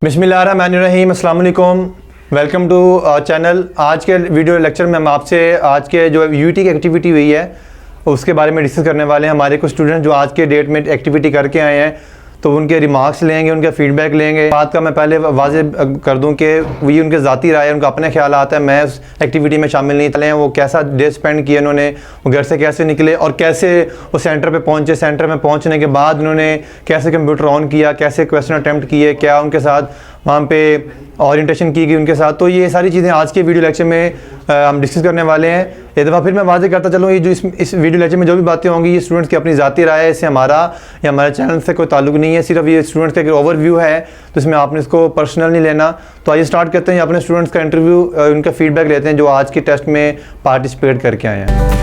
बिस्मिल्लाहिर्रहमानिर्रहीम, अस्सलाम वालेकुम। Welcome to channel. आज के वीडियो लेक्चर में हम आपसे आज के जो यूटी की एक्टिविटी हुई है उसके बारे में डिस्कस करने वाले हैं। हमारे कुछ स्टूडेंट जो आज के डेट में एक्टिविटी करके आए हैं तो उनके रिमार्क्स लेंगे, उनका फीडबैक लेंगे। बात का मैं पहले वाज़ेह कर दूं कि ये उनके ज़ाती राय है, उनका अपने ख्याल आता है। मैं उस एक्टिविटी में शामिल नहीं थे। वो कैसा डे स्पेंड किया उन्होंने, वो घर से कैसे निकले और कैसे वो सेंटर पे पहुंचे। सेंटर में पहुंचने के बाद उन्होंने कैसे कंप्यूटर ऑन किया, कैसे क्वेश्चन अटैम्प्ट किए, क्या उनके साथ वहाँ पे ओरिएंटेशन की गई उनके साथ। तो ये सारी चीज़ें आज के वीडियो लेक्चर में हम डिस्कस करने वाले हैं। एक दफ़ा फिर मैं वाज़ेह करता चलूँ, ये जो इस वीडियो लेक्चर में जो भी बातें होंगी ये स्टूडेंट्स की अपनी ज़ाती राय है। इससे हमारा या हमारे चैनल से कोई ताल्लुक नहीं है, सिर्फ ये स्टूडेंट्स का एक ओवरव्यू है, तो इसमें आपने इसको पर्सनल नहीं लेना। तो आइए स्टार्ट करते हैं, अपने स्टूडेंट्स का इंटरव्यू, उनका फीडबैक लेते हैं जो आज के टेस्ट में पार्टिसिपेट करके आए हैं।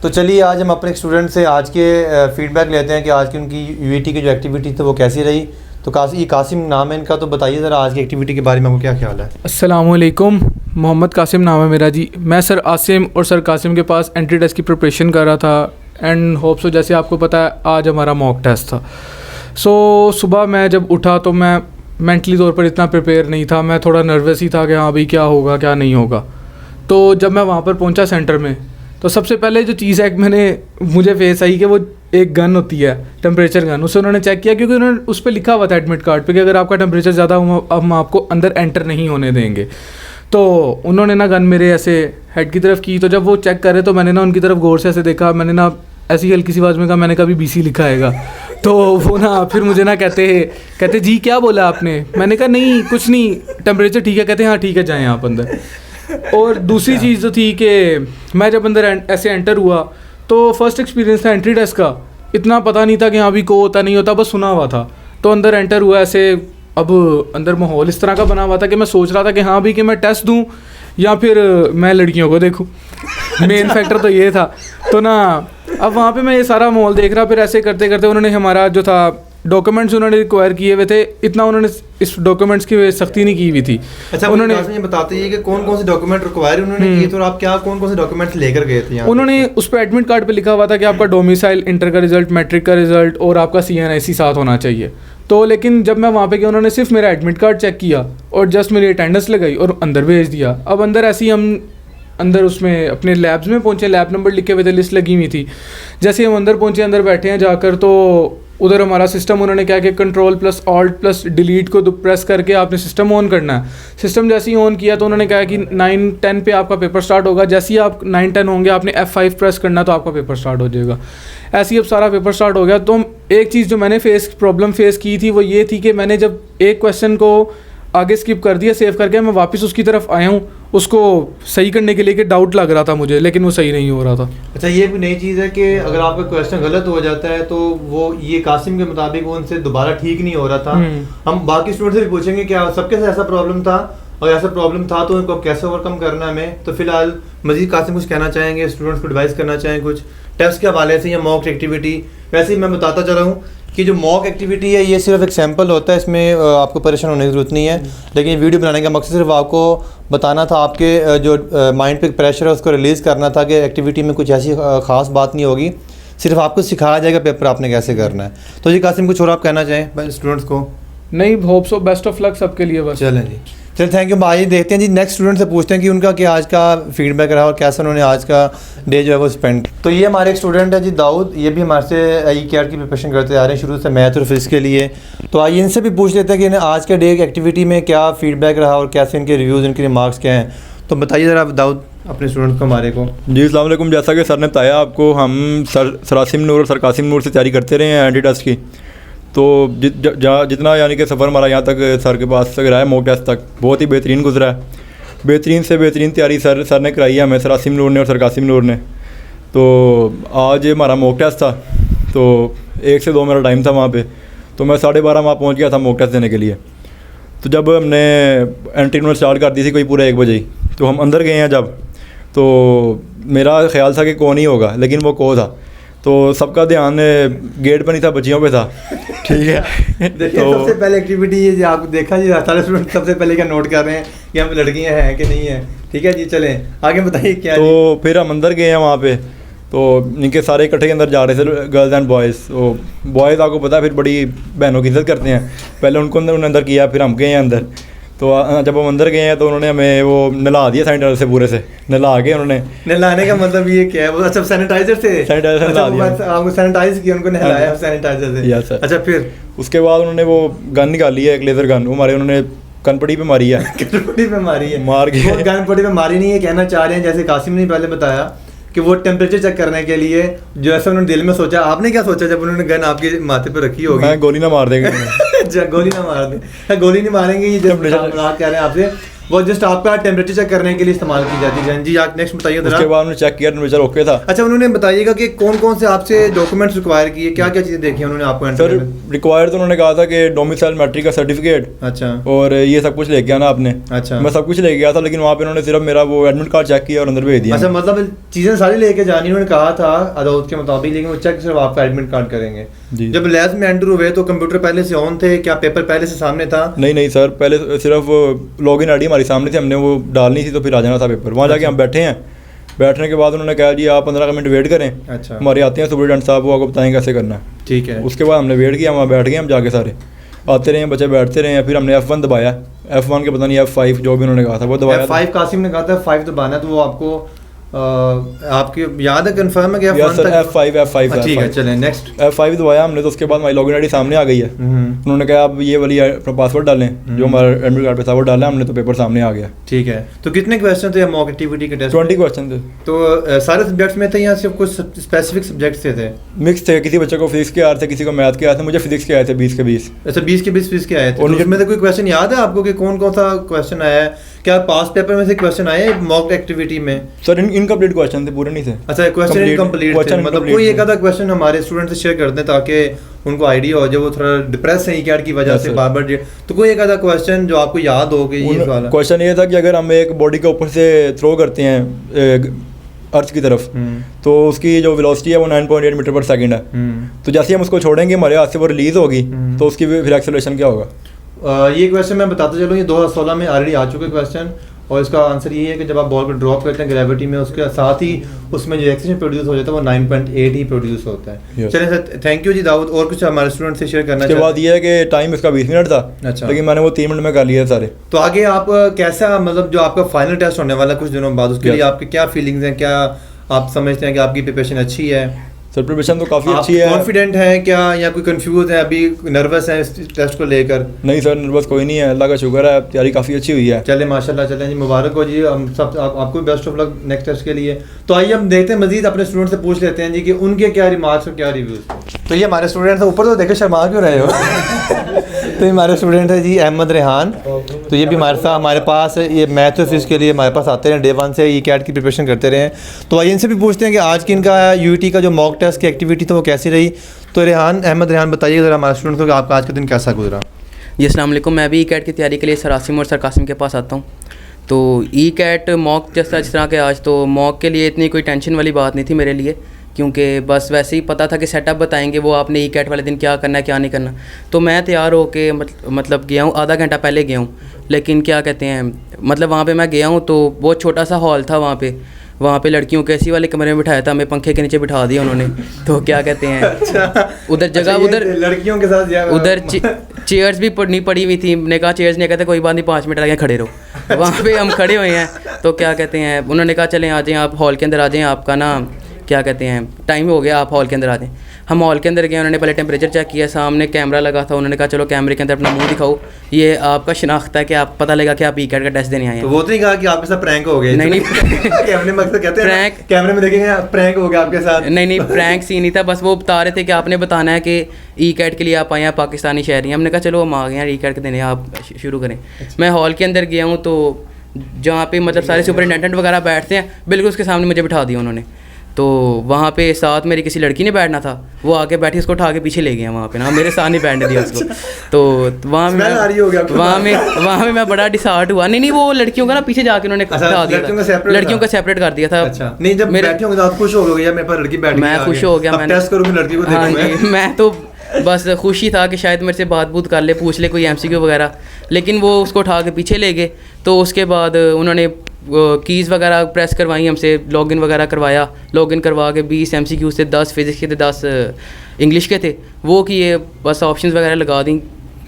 तो चलिए आज हम अपने स्टूडेंट से आज के फीडबैक लेते हैं कि आज की उनकी यूईटी की जो एक्टिविटी थी वो कैसी रही। तो कासिम नाम है इनका, तो बताइए ज़रा आज की एक्टिविटी के बारे में आपको क्या ख्याल है। अस्सलाम वालेकुम, मोहम्मद कासिम नाम है मेरा जी। मैं सर आसिम और सर कासिम के पास एंट्री टेस्ट की प्रिपरेशन कर रहा था एंड होप सो जैसे आपको पता है आज हमारा मॉक टेस्ट था। सो सुबह मैं जब उठा तो मैं मेंटली तौर पर इतना प्रिपेयर नहीं था, मैं थोड़ा नर्वस ही था कि हाँ भाई क्या होगा क्या नहीं होगा। तो जब मैं वहाँ पर पहुँचा सेंटर में तो सबसे पहले जो चीज़ है मुझे फेस आई कि वो एक गन होती है, टेम्परेचर गन, उससे उन्होंने चेक किया क्योंकि उन्होंने उस पर लिखा हुआ था एडमिट कार्ड पे कि अगर आपका टेम्परेचर ज़्यादा हम आपको अंदर एंटर नहीं होने देंगे। तो उन्होंने ना गन मेरे ऐसे हेड की तरफ की, तो जब वो चेक करे तो मैंने ना उनकी तरफ गौर से ऐसे देखा, मैंने ना ऐसी हल्की सी आवाज़ में कहा, मैंने कहा अभी BC लिखा आएगा। तो वो ना फिर मुझे ना कहते जी क्या बोला आपने। मैंने कहा नहीं कुछ नहीं, टेम्परेचर ठीक है। कहते हाँ ठीक है जाएँ आप अंदर। और दूसरी चीज़ तो थी कि मैं जब अंदर ऐसे एंटर हुआ तो फर्स्ट एक्सपीरियंस था एंट्री टेस्ट का, इतना पता नहीं था कि हाँ भी को होता नहीं होता, बस सुना हुआ था। तो अंदर एंटर हुआ ऐसे, अब अंदर माहौल इस तरह का बना हुआ था कि मैं सोच रहा था कि हाँ भी कि मैं टेस्ट दूँ या फिर मैं लड़कियों को देखूँ। मेन फैक्टर तो ये था। तो ना अब वहाँ पे मैं ये सारा माहौल देख रहा, फिर ऐसे करते करते उन्होंने हमारा जो था डॉक्यूमेंट्स उन्होंने रिक्वायर किए हुए थे, इतना उन्होंने इस डॉक्यूमेंट्स की सख्ती नहीं की हुई थी। अच्छा, उन्होंने ये बताते हैं कि कौन कौन से डॉक्यूमेंट रिक्वायर उन्होंने किए थे और आप क्या कौन कौन से डॉक्यूमेंट्स लेकर गए थे। उन्होंने उस पर एडमिट कार्ड पे लिखा हुआ था कि आपका डोमिसाइल, इंटर का रिजल्ट, मैट्रिक का रिजल्ट और आपका CNIC साथ होना चाहिए। तो लेकिन जब मैं वहाँ पे गया उन्होंने सिर्फ मेरा एडमिट कार्ड चेक किया और जस्ट मेरी अटेंडेंस लगाई और अंदर भेज दिया। अब अंदर ऐसे ही हम अंदर उसमें अपने लैब्स में पहुँचे, लैब नंबर लिखे हुए थे, लिस्ट लगी हुई थी। जैसे हम अंदर पहुँचे, अंदर बैठे हैं जाकर, तो उधर हमारा सिस्टम उन्होंने क्या कि Ctrl+Alt+Delete को प्रेस करके आपने सिस्टम ऑन करना है। सिस्टम जैसे ही ऑन किया तो उन्होंने कहा कि 9-10 पे आपका पेपर स्टार्ट होगा। जैसे ही आप 9-10 होंगे आपने F5 प्रेस करना तो आपका पेपर स्टार्ट हो जाएगा। ऐसे ही अब सारा पेपर स्टार्ट हो गया। तो एक चीज़ जो मैंने प्रॉब्लम फेस की थी वो ये थी कि मैंने जब एक क्वेश्चन को आगे स्किप कर दिया सेव करके, मैं वापस उसकी तरफ आया हूँ उसको सही करने के लिए कि डाउट लग रहा था मुझे, लेकिन वो सही नहीं हो रहा था। अच्छा, ये भी नई चीज़ है कि अगर आपका क्वेश्चन गलत हो जाता है तो वो ये कासिम के मुताबिक वो उनसे दोबारा ठीक नहीं हो रहा था। हम बाकी स्टूडेंट से भी पूछेंगे क्या सबके साथ ऐसा प्रॉब्लम था, और ऐसा प्रॉब्लम था तो उनको कैसे ओवरकम करना है हमें। तो फिलहाल मजीद कासिम कुछ कहना चाहेंगे, स्टूडेंट्स को एडवाइस करना चाहेंगे कुछ टेस्ट के हवाले से या मॉक एक्टिविटी। वैसे ही मैं बताता चला हूँ कि जो मॉक एक्टिविटी है ये सिर्फ एक सैम्पल होता है, इसमें आपको परेशान होने की ज़रूरत नहीं है। लेकिन वीडियो बनाने का मकसद सिर्फ आपको बताना था, आपके जो माइंड पे प्रेशर है उसको रिलीज़ करना था कि एक्टिविटी में कुछ ऐसी ख़ास बात नहीं होगी, सिर्फ आपको सिखाया जाएगा पेपर आपने कैसे करना है। तो जी कासिम कुछ और आप कहना चाहें स्टूडेंट्स को। नहीं, hope so best of luck सबके लिए बस। चलें जी, चलिए थैंक यू भाई। देखते हैं जी नेक्स्ट स्टूडेंट से पूछते हैं कि उनका क्या आज का फीडबैक रहा और कैसे उन्होंने आज का डे जो है वो स्पेंड। तो ये हमारे एक स्टूडेंट है जी दाऊद, ये भी हमारे से ई-कैट की प्रिपरेशन करते आ रहे हैं शुरू से मैथ और फिजिक्स के लिए। तो आइए इनसे भी पूछ लेते हैं कि इन्हें आज के डे की एक्टिविटी में क्या फीडबैक रहा और कैसे इनके रिव्यूज़, इनके रिमार्क्स क्या हैं। तो बताइए ज़रा दाऊद अपने स्टूडेंट को हमारे को। जी अस्सलाम वालेकुम। जैसा कि सर ने बताया आपको, हम सर आसिम नूर और सर कासिम नूर से तैयारी करते रहे हैं एंटी टेस्ट की। तो जितना यानी कि सफ़र हमारा यहाँ तक सर के पास तक रहा है मॉक टेस्ट तक, बहुत ही बेहतरीन गुजरा है। बेहतरीन से बेहतरीन तैयारी सर ने कराई है हमें, सर आसिम नूर ने और सर कासिम नूर ने। तो आज हमारा मॉक टेस्ट था, तो 1 से 2 मेरा टाइम था वहाँ पे। तो मैं 12:30 वहाँ पहुँच गया था मॉक टेस्ट देने के लिए। तो जब हमने एंट्री नोट स्टार्ट कर दी थी कोई पूरा 1 बजे ही, तो हम अंदर गए हैं जब, तो मेरा ख्याल था कि कौन ही होगा, लेकिन वो को था। तो सबका ध्यान गेट पर नहीं था, बच्चियों पे था। ठीक है। तो सबसे पहले एक्टिविटी ये जी आप देखा जी सारे स्टूडेंट सबसे पहले क्या नोट कर रहे हैं कि हम लड़कियां हैं कि नहीं है। ठीक है जी, चलें आगे बताइए क्या। तो फिर हम अंदर गए हैं वहाँ पे, तो इनके सारे इकट्ठे अंदर जा रहे थे, गर्ल्स एंड बॉयज़। तो बॉयज़ आपको पता है फिर बड़ी बहनों की इज्जत करते हैं, पहले उनको अंदर किया, फिर हम गए हैं अंदर। तो जब हम अंदर गए हैं तो उन्होंने हमें वो नला दिया सैनिटाइजर से, पूरे से नला के उन्होंने। नहलाने का मतलब ये क्या है? वो अच्छा सैनिटाइजर से नहला दिया, आपको सैनिटाइज किया, उनको नहलाया सैनिटाइजर से। Yes sir. अच्छा फिर उसके बाद उन्होंने वो गन निकाली है, एक लेज़र गन, वो हमारे उन्होंने कनपटी पे मारी है। कनपटी पे मारी है, मार के। कनपटी पे मारी नहीं है, कहना चाह रहे हैं जैसे कासिम ने पहले बताया कि वो टेम्परेचर चेक करने के लिए जो ऐसा उन्होंने दिल में सोचा। आपने क्या सोचा जब उन्होंने गन आपके माथे पे रखी होगी? मैं गोली ना मार देंगे। गोली ना मार दे, गोली नहीं मारेंगे, ये जब मजाक कह रहे हैं आपसे, वो जस्ट आपका टेम्परेचर चेक करने के लिए इस्तेमाल की जाती है। जी आप नेक्स्ट बताइए। उसके बाद उन्होंने चेक किया, टेम्परेचर ओके था। अच्छा उन्होंने बताइएगा कि कौन कौन से आपसे डॉक्यूमेंट्स रिक्वायर किए, क्या क्या चीज़ें देखी उन्होंने आपको? सर रिक्वायर तो उन्होंने कहा था कि डोमिसाइल मैट्रिक का सर्टिफिकेट, अच्छा, और ये सब कुछ लेके आना आपने। अच्छा, मैं सब कुछ लेके गया था, लेकिन वहाँ पे उन्होंने सिर्फ मेरा वो एडमिट कार्ड चेक किया और अंदर भेज दिया। अच्छा मतलब चीज़ें सारी लेके जानी उन्होंने कहा था अदालत के मुताबिक, लेकिन वो चेक सिर्फ आपका एडमिट कार्ड करेंगे। जब लैब में एंटर हुए तो कंप्यूटर पहले से ऑन थे क्या? पेपर पहले से सामने था? नहीं सर, पहले सिर्फ लॉगिन आईडी हमारे सामने थी, हमने वो डालनी थी, तो फिर आ जाना था पेपर। वहाँ जाके हम बैठे हैं, बैठने के बाद उन्होंने कहा जी आप 15 मिनट वेट करें। अच्छा, हमारे आते हैं सुपरिटेंडेंट साहब, वो आपको बताएंगे कैसे करना है। ठीक है। उसके बाद हमने वेट किया, वहाँ बैठ गए हम जाके, सारे आते रहे, बच्चे बैठते रहे। फिर हमने F1 दबाया, F1 के पता नहीं F5 जो भी उन्होंने कहा था वो दबाया। F5 कासिम ने कहा था 5 दबाना, तो वो आपको आपकी याद है, कंफर्म है कि F5 ठीक है। चलें नेक्स्ट। F5 दबाया हमने, तो उसके बाद हमारी लॉगिन आईडी सामने आ गई है। उन्होंने कहा आप ये वाली अपना पासवर्ड डालें जो हमारा एडमिट कार्ड पे था, वो डाला हमने, तो पेपर सामने आ गया। ठीक है। तो कितने क्वेश्चन थे मॉक एक्टिविटी के टेस्ट? 20 क्वेश्चन थे। तो सारे सब्जेक्ट्स में थे या सिर्फ कुछ स्पेसिफिक सब्जेक्ट्स थे? मिक्स थे, किसी बच्चे को फिजिक्स के आए थे, किसी को मैथ के आए थे। मुझे फिजिक्स के आए थे 20 के 20। अच्छा 20 के 20 फिजिक्स के आए थे। और उसमें से कोई क्वेश्चन याद है आपको कि कौन कौन सा क्वेश्चन आया है? क्या पास पेपर में से क्वेश्चन आए मॉक एक्टिविटी में? सर इनकम्प्लीट क्वेश्चन थे, पूरे नहीं थे। अच्छा क्वेश्चन इनकम्प्लीट थे, मतलब कोई एक आधा क्वेश्चन हमारे स्टूडेंट से शेयर कर दें ताकि उनको आइडिया हो जाए, वो थोड़ा डिप्रेस है ई-कैट की वजह से बार बार। तो कोई एक आधा क्वेश्चन जो आपको याद हो कि ये वाला क्वेश्चन ये था कि अगर हम एक बॉडी के ऊपर से थ्रो करते हैं अर्थ की तरफ, तो उसकी जो वेलोसिटी है वो 9.8 मीटर पर सेकंड है। तो जैसे हम उसको छोड़ेंगे हमारे हाथ से वो रिलीज होगी, तो उसकी फिर एक्सेलरेशन क्या होगा? ये क्वेश्चन मैं बताता चलूँ, ये 2016 में ऑलरेडी आ चुके क्वेश्चन, और इसका आंसर ये है कि जब आप बॉल को ड्रॉप करते हैं ग्रेविटी में, उसके साथ ही उसमें जो एक्सेलरेशन प्रोड्यूस हो जाता है वो 9.8 ही प्रोड्यूस होता है। चलिए सर थैंक यू जी दाऊद। और कुछ हमारे स्टूडेंट से शेयर करना? उसके बाद ये है कि टाइम इसका 20 मिनट था। अच्छा, लेकिन मैंने वो 3 मिनट में कर लिया सारे। तो आगे आप कैसा, मतलब जो आपका फाइनल टेस्ट होने वाला कुछ दिनों बाद, उसके लिए आपके क्या फीलिंग्स हैं? क्या आप समझते हैं कि आपकी प्रिपरेशन अच्छी है? सर प्रिपरेशन तो काफ़ी अच्छी है। कॉन्फिडेंट है क्या या कोई कंफ्यूज है, अभी नर्वस है इस टेस्ट को लेकर? नहीं सर नर्वस कोई नहीं है, अल्लाह का शुक्र है, तैयारी काफ़ी अच्छी हुई है। चले माशाल्लाह, चलें जी मुबारक हो जी। हम सब आपको best of luck next test के लिए। तो आइए हम देखते हैं मजीद अपने स्टूडेंट से पूछ लेते हैं जी कि उनके क्या रिमार्क्स और क्या रिव्यूज़। तो ये हमारे स्टूडेंट है, ऊपर तो देखे शर्मा क्यों रहे हो? तो ये हमारे स्टूडेंट है जी अहमद रेहान। तो ये भी हमारे पास ये मैथ और फिजिक्स के लिए हमारे पास आते हैं, डे 1 से ई-कैट की प्रिपरेशन करते रहे हैं। तो आइए इनसे भी पूछते हैं कि आज की इनका यूटी का जो मॉक टेस्ट की एक्टिविटी तो वो कैसी रही। तो अहमद रेहान बताइए ज़रा हमारे स्टूडेंट को कि आपका आज का दिन कैसा गुजरा? जी अस्सलाम वालेकुम। मैं भी ई-कैट की तैयारी के लिए सर आसिम और सर कासिम के पास आता हूँ। तो ई-कैट मॉक जैसा जिस तरह के आज, तो मॉक के लिए इतनी कोई टेंशन वाली बात नहीं थी मेरे लिए, क्योंकि बस वैसे ही पता था कि सेटअप बताएंगे वो आपने ई-कैट वाले दिन क्या करना है क्या नहीं करना। तो मैं तैयार होके मतलब गया हूँ, आधा घंटा पहले गया हूँ, लेकिन क्या कहते हैं मतलब वहाँ पे मैं गया हूँ तो बहुत छोटा सा हॉल था वहाँ पे लड़कियों के एसी वाले कमरे में बिठाया था, हमें पंखे के नीचे बिठा दिया उन्होंने। तो क्या कहते हैं उधर जगह उधर लड़कियों के साथ उधर चेयर्स भी नहीं पड़ी हुई थी। मैंने कहा चेयर्स नहीं, कहते कोई बात नहीं 5 मिनट आगे खड़े रहो। वहाँ पे हम खड़े हुए हैं तो क्या कहते हैं, उन्होंने कहा चलें आ जाएँ आप हॉल के अंदर आ जाएँ, आपका ना क्या कहते हैं टाइम हो गया, आप हॉल के अंदर आ जाएँ। हम हॉल के अंदर गए, उन्होंने पहले टेम्परेचर चेक किया, सामने कैमरा लगा था, उन्होंने कहा चलो कैमरे के अंदर अपना मुंह दिखाओ, ये आपका शनाख्त है कि आप पता लगा कि आप ई कैट का टेस्ट देने आए हैं। तो वो तो नहीं कहा कि आपके साथ प्रैंक हो गया? नहीं कैमरे में अक्सर कहते हैं प्रैंक, कैमरे में देखेंगे प्रैंक हो गया आपके साथ। नहीं प्रैंक सीन नहीं था, बस वो बता रहे थे कि आपने बताना है कि ई कैट के लिए आप आए हैं, पाकिस्तानी शहरी हैं। हमने कहा चलो हम आ गए हैं ई कैट के देने, आप शुरू करें। मैं हॉल के अंदर गया हूँ तो जहाँ पे मतलब सारे सुपरिटेंडेंट वगैरह बैठते हैं, बिल्कुल उसके सामने मुझे बिठा दिया उन्होंने। तो वहाँ पे साथ मेरी किसी लड़की ने बैठना था, वो आके बैठी, उसको उठा के पीछे ले गया वहाँ पे ना, मेरे साथ नहीं बैठने दिया उसको। तो वहाँ में मैं बड़ा डिसहार्ट हुआ। नहीं वो लड़कियों का ना पीछे जाके उन्होंने बिठा दिया था, लड़कियों का सेपरेट कर दिया था। नहीं जब बैठे होंगे तो आप खुश हो गए यार मेरे पास लड़की बैठी, मैं खुश हो गया, मैंने टेस्ट करूँगी लड़की को देखूंगा। मैं तो बस खुशी था कि शायद मेरे से बात कर ले, पूछ ले कोई एमसीक्यू वगैरह, लेकिन वो उसको उठा के पीछे ले गए। तो उसके बाद उन्होंने कीज़ वगैरह प्रेस करवाई, हमसे लॉगिन वगैरह करवाया, लॉगिन करवा के 20 एमसीक्यू से 10 फिजिक्स के थे, 10 इंग्लिश के थे, वो किए, बस ऑप्शंस वगैरह लगा दी।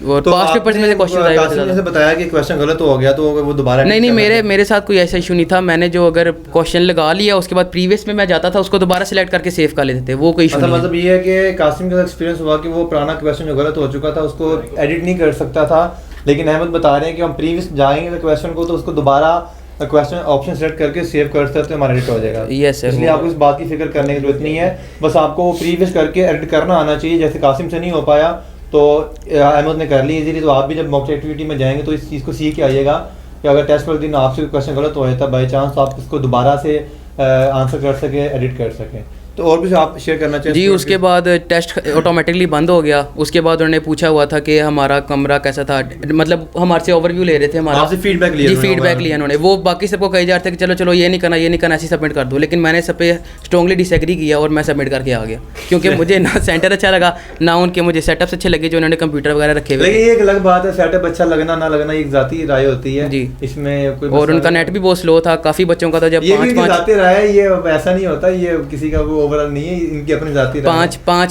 और तो पास पेपर्स में से क्वेश्चन आए, जैसे बताया कि क्वेश्चन गलत हो गया तो वो दोबारा नहीं मेरे साथ कोई ऐसा इशू नहीं था। मैंने जो अगर क्वेश्चन लगा लिया उसके बाद प्रीवियस में मैं जाता था उसको दोबारा सिलेक्ट करके सेव कर लेते थे, वो कोई इशू नहीं। मतलब ये है कि कासिम का एक्सपीरियंस हुआ कि वो पुराना क्वेश्चन जो गलत हो चुका था उसको एडिट नहीं कर सकता था, लेकिन अहमद बता रहे हैं कि हम प्रीवियस जाएंगे क्वेश्चन को तो उसको दोबारा क्वेश्चन ऑप्शन सेलेक्ट करके सेव कर सकते तो हमारा एडिट हो जाएगा। यस, इसलिए आपको इस बात की फिक्र करने की जरूरत नहीं है, बस आपको प्रीवियस करके एडिट करना आना चाहिए। जैसे कासिम से नहीं हो पाया तो अहमद ने कर ली इजीली, तो आप भी जब मॉक एक्टिविटी में जाएंगे तो इस चीज़ को सीख के आइएगा कि अगर टेस्ट वाले दिन आपसे क्वेश्चन गलत हो जाता बाई चांस, तो आप उसको दोबारा से आंसर कर सकें, एडिट कर सकें। तो और कुछ आप शेयर करना चाहिए? जी, उसके बाद टेस्ट ऑटोमेटिकली बंद हो गया। उसके बाद उन्होंने पूछा हुआ था कि हमारा कमरा कैसा था, मतलब हमारे से ओवरव्यू ले रहे थे, हमारा आपसे फीडबैक लिया? जी, फीडबैक लिया उन्होंने। वो बाकी सबको कही जा रहे थे कि चलो ये नहीं करना ऐसे सबमिट कर दो, लेकिन मैंने सब पे स्ट्रॉन्गली डिसएग्री किया और मैं सबमिट करके आ गया, क्योंकि मुझे ना सेंटर अच्छा लगा ना उनके मुझे सेटअप्स अच्छे लगे जो उन्होंने कंप्यूटर वगैरह रखे हुए। लेकिन ये एक अलग बात है, सेटअप अच्छा लगना ना लगना एक जाती राय होती है जी, इसमें कोई। और उनका नेट भी बहुत स्लो था, काफ़ी बच्चों का था। जब जाती राय है, ये ऐसा नहीं होता, ये किसी का वो ओवरऑल नहीं है, इनकी अपनी जाती राय।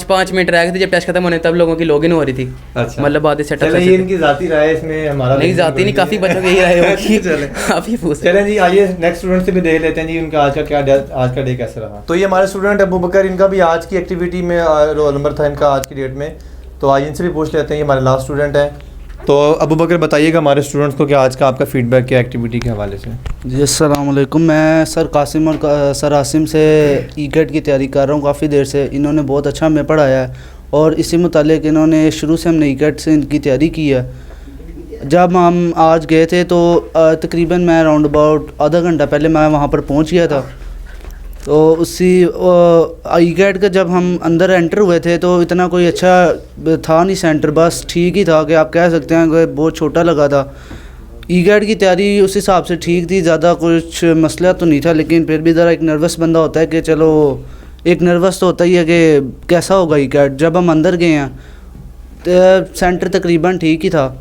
5 मिनट रह गए थे जब टेस्ट खत्म होने, तब लोगों की लॉगिन हो रही थी। अच्छा, मतलब आधे सेटअप ये इनकी जाती राय है, इसमें हमारा नहीं जाती नहीं, काफ़ी बच्चों की यही राय होगी। चलें जी, आइए नेक्स्ट स्टूडेंट से भी देख लेते हैं जी उनका आज का डे कैसा रहा। तो ये हमारे स्टूडेंट अबू बकर, इनका भी आज की एक्टिविटी में रोल नंबर था इनका आज की डेट में, तो आइए इनसे भी पूछ लेते हैं। ये हमारे लास्ट स्टूडेंट हैं, तो अबू बकर बताइएगा हमारे स्टूडेंट्स को कि आज का आपका फीडबैक क्या एक्टिविटी के हवाले से? जी अस्सलाम वालेकुम। मैं सर कासिम और सर आसिम से ई कैट की तैयारी कर रहा हूँ काफ़ी देर से। इन्होंने बहुत अच्छा हमें पढ़ाया है और इसी मुतालिक इन्होंने शुरू से हमने ई कैट से इनकी तैयारी की है। जब हम आज गए थे तो तकरीबन मैं अराउंड अबाउट आधा घंटा पहले मैं वहाँ पर पहुँच गया था। तो उसी ई कैट का जब हम अंदर एंटर हुए थे तो इतना कोई अच्छा था नहीं सेंटर, बस ठीक ही था कि आप कह सकते हैं कि बहुत छोटा लगा था। ई कैट की तैयारी उस हिसाब से ठीक थी, ज़्यादा कुछ मसला तो नहीं था, लेकिन फिर भी ज़रा एक नर्वस बंदा होता है कि चलो एक नर्वस तो होता ही है कि कैसा होगा ई कैट। जब हम अंदर गए हैं तो सेंटर तकरीबन ठीक ही था।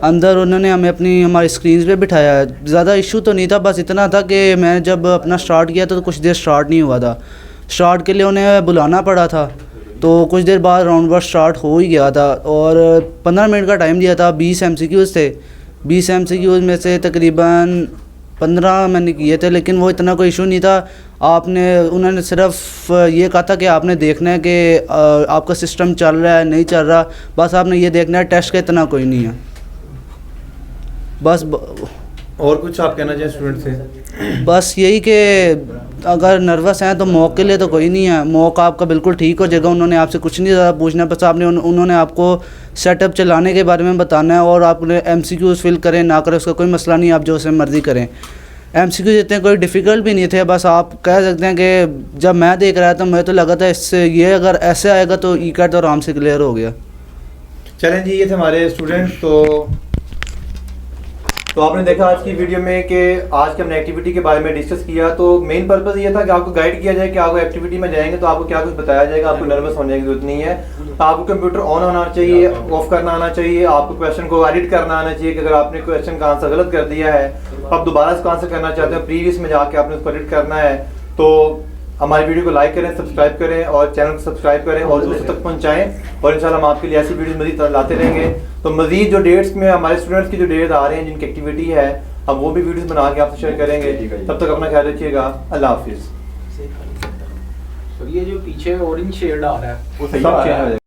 अंदर उन्होंने हमें हमारी स्क्रीन पे बिठाया, ज़्यादा इशू तो नहीं था, बस इतना था कि मैं जब अपना स्टार्ट किया तो कुछ देर स्टार्ट नहीं हुआ था। स्टार्ट के लिए उन्हें बुलाना पड़ा था, तो कुछ देर बाद राउंड बर स्टार्ट हो ही गया था और 15 मिनट का टाइम दिया था। 20 MCQs थे, 20 MCQs में से तकरीबन 15 मैंने किए थे, लेकिन वो इतना कोई इशू नहीं था। उन्होंने सिर्फ ये कहा था कि आपने देखना है कि आपका सिस्टम चल रहा है नहीं चल रहा, बस आपने ये देखना है, टेस्ट का इतना कोई नहीं है बस। और कुछ आप कहना चाहिए स्टूडेंट से? बस यही कि अगर नर्वस हैं तो मॉक के लिए तो कोई नहीं है, मॉक आपका बिल्कुल ठीक हो जाएगा। उन्होंने आपसे कुछ नहीं ज़्यादा पूछना, बस उन्होंने आपको सेटअप चलाने के बारे में बताना है और आपने MCQs फिल करें ना करें उसका कोई मसला नहीं, आप जो से मर्ज़ी करें। MCQs इतने कोई डिफ़िकल्ट भी नहीं थे, बस आप कह सकते हैं कि जब मैं देख रहा था मुझे तो लगा था इससे ये अगर ऐसे आएगा तो ई कैट तो आराम से क्लियर हो गया। चलें जी, ये थे हमारे स्टूडेंट्स। तो आपने देखा आज की वीडियो में कि आज के हमने एक्टिविटी के बारे में डिस्कस किया। तो मेन पर्पस ये था कि आपको गाइड किया जाए कि आपको एक्टिविटी में जाएंगे तो आपको क्या कुछ बताया जाएगा, आपको नर्वस होने की जरूरत नहीं है। आपको कंप्यूटर ऑन होना चाहिए, ऑफ करना आना चाहिए, आपको क्वेश्चन को एडिट करना आना चाहिए कि अगर आपने क्वेश्चन का आंसर गलत कर दिया है, आप दोबारा इसको आंसर करना चाहते हो, प्रीवियस में जाके आपने उसको एडिट करना है। तो हमारी वीडियो को लाइक करें, सब्सक्राइब करें और चैनल को सब्सक्राइब करें और दोस्तों तक पहुंचाएं। और इंशाल्लाह हम आपके लिए ऐसी वीडियो मज़ीद लाते रहेंगे। तो मज़ीद जो डेट्स में हमारे स्टूडेंट्स की जो डेट आ रहे हैं, जिनकी एक्टिविटी है, हम वो भी वीडियोस बना के आपसे शेयर करेंगे। तब तक अपना ख्याल रखिएगा। अल्लाह हाफिज़। तो ये जो पीछे ऑरेंज शेड आ रहा है वो सही आ रहा है।